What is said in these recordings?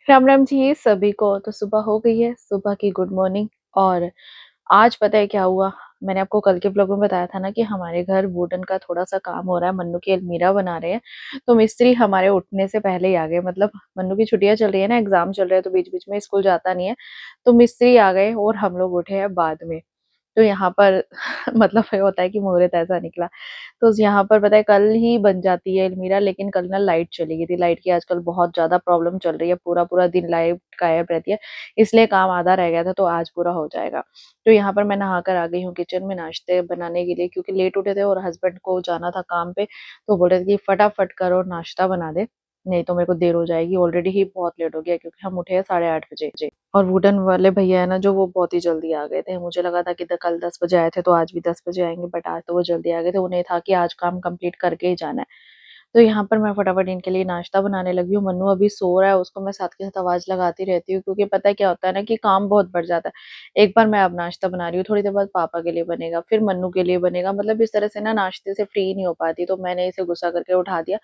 राम राम जी सभी को। तो सुबह हो गई है, सुबह की गुड मॉर्निंग। और आज पता है क्या हुआ? मैंने आपको कल के ब्लॉग में बताया था ना कि हमारे घर वुडन का थोड़ा सा काम हो रहा है, मन्नू की अलमीरा बना रहे हैं। तो मिस्त्री हमारे उठने से पहले ही आ गए। मतलब मन्नू की छुट्टियां चल रही है ना, एग्जाम चल रहे हैं, तो बीच बीच में स्कूल जाता नहीं है। तो मिस्त्री आ गए और हम लोग उठे हैं बाद में। तो यहाँ पर मतलब ये होता है कि मुहूर्त ऐसा निकला। तो यहाँ पर पता है कल ही बन जाती है अलमीरा, लेकिन कल ना लाइट चली गई थी। लाइट की आजकल बहुत ज्यादा प्रॉब्लम चल रही है, पूरा पूरा दिन लाइट गायब रहती है। इसलिए काम आधा रह गया था, तो आज पूरा हो जाएगा। तो यहाँ पर मैं नहा कर आ गई हूँ किचन में नाश्ते बनाने के लिए, क्योंकि लेट उठे थे और हस्बैंड को जाना था काम पे। तो बोले थे कि फटाफट करो नाश्ता बना दे, नहीं तो मेरे को देर हो जाएगी। ऑलरेडी ही बहुत लेट हो गया, क्योंकि हम उठे हैं 8:30 बजे। और वुडन वाले भैया है ना जो, वो बहुत ही जल्दी आ गए थे। मुझे लगा था कि कल 10 बजे आए थे तो आज भी 10 बजे आएंगे, बट आज तो वो जल्दी आ गए थे। उन्हें था कि आज काम कंप्लीट करके ही जाना है। तो यहाँ पर मैं फटाफट इनके लिए नाश्ता बनाने लगी हूँ। मन्नू अभी सो रहा है, उसको मैं साथ के साथ आवाज लगाती रहती हूँ, क्योंकि पता है क्या होता है ना कि काम बहुत बढ़ जाता है। एक बार मैं अब नाश्ता बना रही हूँ, थोड़ी देर बाद पापा के लिए बनेगा, फिर मन्नू के लिए बनेगा। मतलब इस तरह से ना नाश्ते से फ्री नहीं हो पाती। तो मैंने इसे गुस्सा करके उठा दिया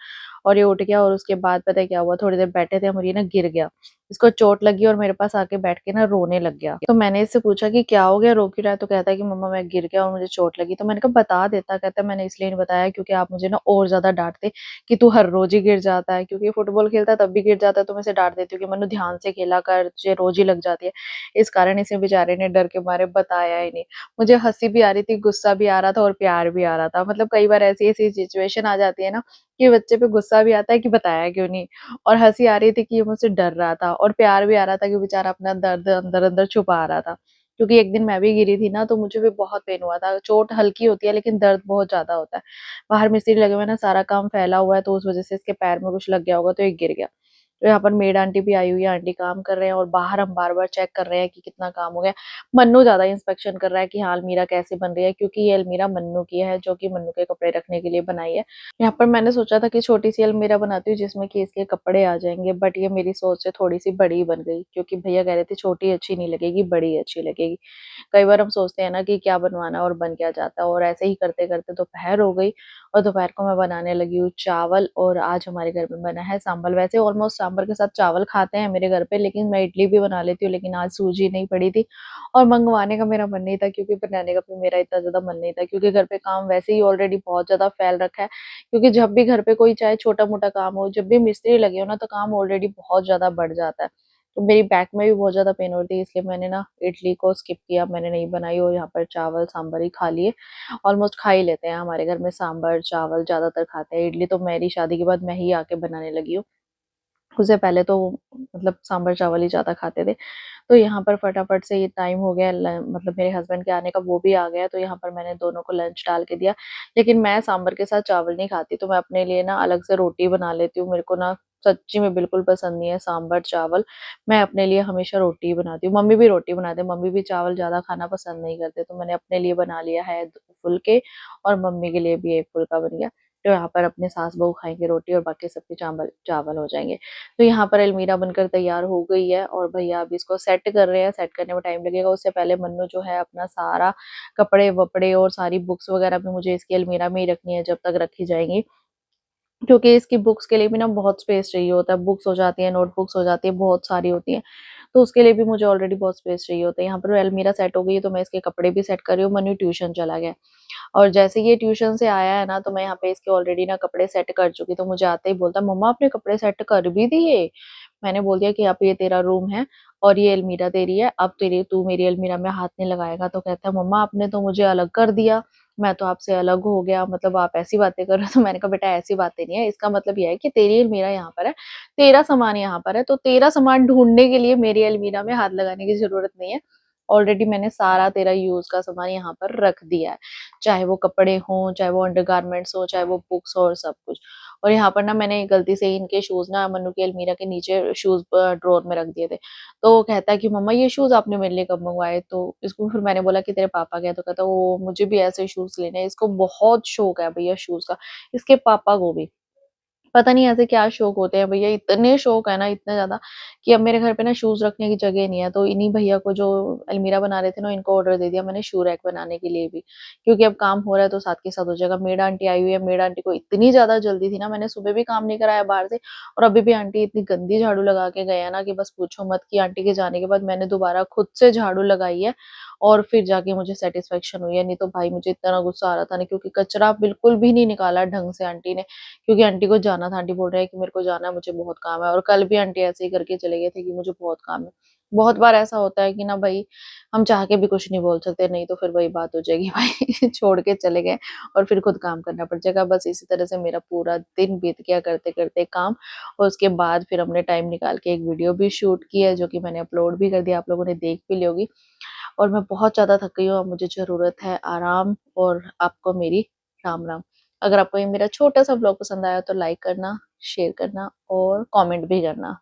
और ये उठ गया। और उसके बाद पता है क्या हुआ, थोड़ी देर बैठे थे हम और ये ना गिर गया। इसको चोट लगी और मेरे पास आके बैठ के ना रोने लग गया। तो मैंने इससे पूछा कि क्या हो गया, रो क्यों रहा है? तो कहता है कि मम्मा मैं गिर गया और मुझे चोट लगी। तो मैंने कहा बता देता। कहता है मैंने इसलिए नहीं बताया क्योंकि आप मुझे ना और ज्यादा डांटते कि तू हर रोज ही गिर जाता है, क्योंकि फुटबॉल खेलता है तब भी गिर जाता है। तो मैं इसे डांट देती हूँ कि मनु ध्यान से खेला कर, तुझे रोज ही लग जाती है। इस कारण इसे बेचारे ने डर के मारे बताया ही नहीं। मुझे हंसी भी आ रही थी, गुस्सा भी आ रहा था और प्यार भी आ रहा था। मतलब कई बार ऐसी ऐसी सिचुएशन आ जाती है ना कि बच्चे पे गुस्सा भी आता है कि बताया क्यों नहीं, और हंसी आ रही थी कि ये मुझसे डर रहा था, और प्यार भी आ रहा था कि बेचारा अपना दर्द अंदर अंदर छुपा रहा था। क्योंकि एक दिन मैं भी गिरी थी ना, तो मुझे भी बहुत पेन हुआ था। चोट हल्की होती है लेकिन दर्द बहुत ज्यादा होता है। बाहर मिस्त्री लगे हुए हैं ना, सारा काम फैला हुआ है, तो उस वजह से इसके पैर में कुछ लग गया होगा, तो ये गिर गया। तो यहाँ पर मेड आंटी भी आई हुई है, आंटी काम कर रहे हैं और बाहर हम बार बार चेक कर रहे हैं कि कितना काम हो गया। मन्नू ज्यादा इंस्पेक्शन कर रहा है कि हाँ अलमीरा कैसे बन रही है, क्योंकि ये अलमीरा मन्नू की है, जो कि मन्नू के कपड़े रखने के लिए बनाई है। यहाँ पर मैंने सोचा था कि छोटी सी अलमीरा बनाती हूँ जिसमें कि इसके कपड़े आ जाएंगे, बट ये मेरी सोच से थोड़ी सी बड़ी बन गई, क्योंकि भैया कह रहे थे छोटी अच्छी नहीं लगेगी, बड़ी अच्छी लगेगी। कई बार हम सोचते हैं ना कि क्या बनवाना और बन क्या जाता है, और ऐसे ही करते करते दोपहर हो गई। और दोपहर को मैं बनाने लगी हूँ चावल, और आज हमारे घर में बना है सांभर। वैसे ऑलमोस्ट सांभर के साथ चावल खाते हैं मेरे घर पे, लेकिन मैं इडली भी बना लेती हूँ, लेकिन आज सूजी नहीं पड़ी थी और मंगवाने का मेरा मन नहीं था, क्योंकि बनाने का भी मेरा इतना ज्यादा मन नहीं था, क्योंकि घर पे काम वैसे ही ऑलरेडी बहुत ज्यादा फैल रखा है। क्योंकि जब भी घर पे कोई चाहे छोटा मोटा काम हो, जब भी मिस्त्री लगे हो ना, तो काम ऑलरेडी बहुत ज्यादा बढ़ जाता है। तो मेरी बैक में भी बहुत ज्यादा पेन हो रही थी, इसलिए मैंने ना इडली को स्किप किया, मैंने नहीं बनाई और यहाँ पर चावल सांभर ही खा लिए। ऑलमोस्ट खा ही लेते हैं हमारे घर में, सांभर चावल ज्यादातर खाते हैं। इडली तो मेरी शादी के बाद मैं ही आके बनाने लगी हूँ। उससे पहले तो मतलब सांभर चावल ही ज्यादा खाते थे। तो यहाँ पर फटाफट से ये टाइम हो गया, मतलब मेरे हस्बैंड के आने का, वो भी आ गया। तो यहाँ पर मैंने दोनों को लंच डाल के दिया। लेकिन मैं सांभर के साथ चावल नहीं खाती, तो मैं अपने लिए ना अलग से रोटी बना लेती हूँ। मेरे को ना सच्ची में बिल्कुल पसंद नहीं है सांभर चावल। मैं अपने लिए हमेशा रोटी बनाती हूँ। मम्मी भी रोटी बनाते, मम्मी भी चावल ज्यादा खाना पसंद नहीं करते। तो मैंने अपने लिए बना लिया है फुलके, और मम्मी के लिए भी एक फुल्का बन गया। तो यहाँ पर अपने सास बहू खाएंगे रोटी और बाकी सबके चावल चावल हो जाएंगे। तो यहाँ पर अलमीरा बनकर तैयार हो गई है, और भैया अभी इसको सेट कर रहे हैं। सेट करने में टाइम लगेगा। उससे पहले मन्नू जो है अपना सारा कपड़े वपड़े और सारी बुक्स वगैरह भी मुझे इसकी अलमीरा में ही रखनी है जब तक रखी जाएंगी, क्योंकि इसकी बुक्स के लिए भी ना बहुत स्पेस चाहिए होता है। बुक्स हो जाती है, नोटबुक्स हो जाती है, बहुत सारी होती है। तो उसके लिए भी मुझे ऑलरेडी बहुत स्पेस चाहिए होता है। यहाँ पर अलमीरा सेट हो गई है, तो मैं इसके कपड़े भी सेट कर रही हूँ। मन्नू ट्यूशन चला गया, और जैसे ये ट्यूशन से आया है ना, तो मैं यहाँ पे इसके ऑलरेडी ना कपड़े सेट कर चुकी। तो मुझे आते ही बोलता मम्मा आपने कपड़े सेट कर भी दिए। मैंने बोल दिया कि अब ये तेरा रूम है और ये अलमीरा तेरी है, अब तेरी तू मेरी अलमीरा में हाथ नहीं लगाएगा। तो कहता है मम्मा आपने तो मुझे अलग कर दिया, मैं तो आपसे अलग हो गया, मतलब आप ऐसी बातें कर रहे हो। तो मैंने कहा बेटा ऐसी बातें नहीं है, इसका मतलब यह है कि तेरी अलमीरा यहाँ पर है, तेरा सामान यहाँ पर है, तो तेरा सामान ढूंढने के लिए मेरी अलमीरा में हाथ लगाने की जरूरत नहीं है। ऑलरेडी मैंने सारा तेरा यूज का सामान यहाँ पर रख दिया है, चाहे वो कपड़े हों, चाहे वो अंडरगारमेंट्स हो, चाहे वो बुक्स हो, और सब कुछ। और यहाँ पर ना मैंने गलती से इनके शूज ना मन्नू की अलमीरा के नीचे शूज ड्रॉर में रख दिए थे। तो वो कहता है कि मम्मा ये शूज आपने मेरे लिए कब मंगवाए? तो इसको फिर मैंने बोला कि तेरे पापा गए। तो कहता वो मुझे भी ऐसे शूज लेने हैं। इसको बहुत शौक है भैया शूज का, इसके पापा को भी। पता नहीं ऐसे क्या शौक होते हैं भैया, इतने शौक है ना, इतने ज़्यादा कि अब मेरे घर पे ना शूज़ रखने की जगह नहीं है। तो इन्हीं भैया को जो अलमीरा बना रहे थे ना, इनको ऑर्डर दे दिया मैंने शू रैक बनाने के लिए भी, क्योंकि अब काम हो रहा है तो साथ के साथ हो जाएगा। मेड आंटी आई हुई है, मेड आंटी को इतनी ज़्यादा जल्दी थी ना, मैंने सुबह भी काम नहीं कराया बाहर से, और अभी भी आंटी इतनी गंदी झाड़ू लगा के गए हैं ना कि बस पूछो मत। कि आंटी के जाने के बाद मैंने दोबारा खुद से झाड़ू लगाई है और फिर जाके मुझे सैटिस्फैक्शन हुई है। नहीं तो भाई मुझे इतना गुस्सा आ रहा था ना, क्योंकि कचरा बिल्कुल भी नहीं निकाला ढंग से आंटी ने, क्योंकि आंटी को जाना था। आंटी बोल रहे हैं कि मेरे को जाना है, मुझे बहुत काम है, और कल भी आंटी ऐसे ही करके चले गए थे कि मुझे बहुत काम है। बहुत बार ऐसा होता है कि ना भाई, हम चाह के भी कुछ नहीं बोल सकते, नहीं तो फिर वही बात हो जाएगी भाई छोड़ के चले गए और फिर खुद काम करना पड़ जाएगा। बस इसी तरह से मेरा पूरा दिन बीत गया करते-करते काम, और उसके बाद फिर हमने टाइम निकाल के एक वीडियो भी शूट की है, जो कि मैंने अपलोड भी कर दिया, आप लोगों ने देख भी ली होगी। और मैं बहुत ज़्यादा थक गई हूँ, अब मुझे ज़रूरत है आराम, और आपको मेरी राम-राम। अगर आपको ये मेरा छोटा-सा व्लॉग पसंद आया तो लाइक करना, शेयर करना और कमेंट भी करना।